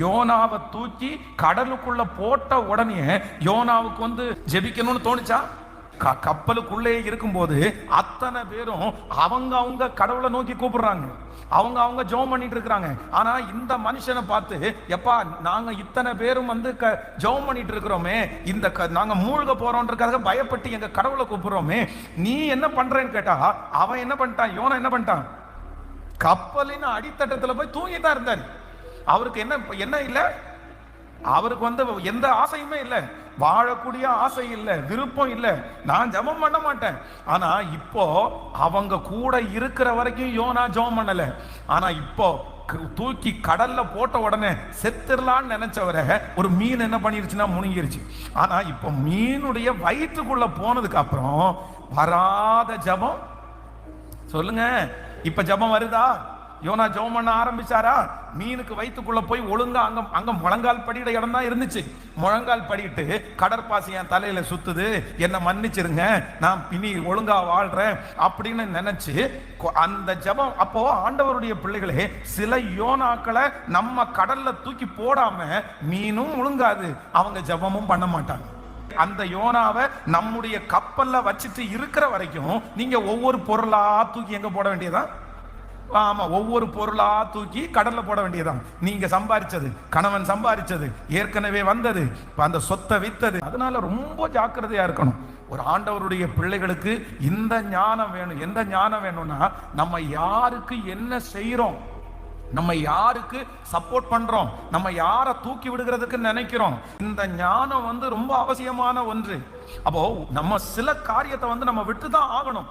யோனாவை தூக்கி கடலுக்குள்ள போட்ட உடனே யோனாவுக்கு வந்து ஜெபிக்கணும்னு தோணுச்சா? கப்பலுக்குள்ளே இருக்கும்போது அத்தனை பேரும் அவங்க கடவுளை நோக்கி கூப்பிடுறாங்க, அவங்க ஜெபம் பண்ணிட்டு இருக்கிறாங்க. ஆனா இந்த மனுஷனை பார்த்து, எப்பா நாங்க இத்தனை பேரும் வந்து ஜெபம் பண்ணிட்டு இருக்கிறோமே, நாங்க மூழ்க போறோம்ன்றதுக்காக பயப்பட்டு எங்க கடவுளை கூப்பிடுறோமே, நீ என்ன பண்றேன்னு கேட்டா அவன் என்ன பண்ணிட்டான்? யோனா என்ன பண்ணிட்டான்? கப்பலின் அடித்தட்டத்துல போய் தூங்கிதான் இருந்தார். அவருக்கு என்ன இல்லை, அவருக்கு வந்து எந்த ஆசையுமே இல்லை, வாழக்கூடிய ஆசை இல்லை, விருப்பம் இல்லை, நான் ஜெபம் பண்ண மாட்டேன். ஆனா இப்போ அவங்க கூட இருக்கிற வரைக்கும் யோனா ஜெபம் பண்ணல. ஆனா இப்போ தூக்கி கடல்ல போட்ட உடனே செத்துடலான்னு நினைச்சவரை ஒரு மீன் என்ன பண்ணிருச்சுன்னா முழுங்கிருச்சு. ஆனா இப்போ மீனுடைய வயிற்றுக்குள்ள போனதுக்கு அப்புறம் வராத ஜெபம் சொல்லுங்க, இப்ப ஜெபம் வருதா? யோனா ஜெபம் பண்ண ஆரம்பிச்சாரா? மீனுக்கு வயிற்றுக்குள்ள போய் ஒழுங்கா அங்க முழங்கால் படியிட இடம் தான் இருந்துச்சு. முழங்கால் படிட்டு கடற்பாசி என் தலையில சுத்துது, என்ன மன்னிச்சிருங்க, நான் இனி ஒழுங்கா வாழ்றேன் அப்படின்னு நினைச்சு அந்த ஜெபம். அப்போ ஆண்டவருடைய பிள்ளைகளே, சில யோனாக்களை நம்ம கடல்ல தூக்கி போடாம மீனும் ஒழுங்காது, அவங்க ஜெபமும் பண்ண மாட்டாங்க. அந்த யோனாவை நம்முடைய கப்பல்ல வச்சுட்டு இருக்கிற வரைக்கும் நீங்க ஒவ்வொரு பொருளா தூக்கி எங்க போட வேண்டியதான்? ஆமா, ஒவ்வொரு பொருளா தூக்கி கடல்ல போட வேண்டியதான். நீங்க சம்பாதிச்சது, கணவன் சம்பாதிச்சது, ஏற்கனவே வந்தது, அந்த சொத்தை வித்தது. அதனால ரொம்ப ஜாக்கிரதையா இருக்கணும். ஒரு ஆண்டவருடைய பிள்ளைகளுக்கு இந்த ஞானம் வேணும். எந்த ஞானம் வேணும்னா, நம்ம யாருக்கு என்ன செய்யறோம், நம்ம யாருக்கு சப்போர்ட் பண்றோம், நம்ம யாரை தூக்கி விடுகிறதுக்கு நினைக்கிறோம், இந்த ஞானம் வந்து ரொம்ப அவசியமான ஒன்று. அப்போ நம்ம சில காரியத்தை வந்து நம்ம விட்டுதான் ஆகணும்.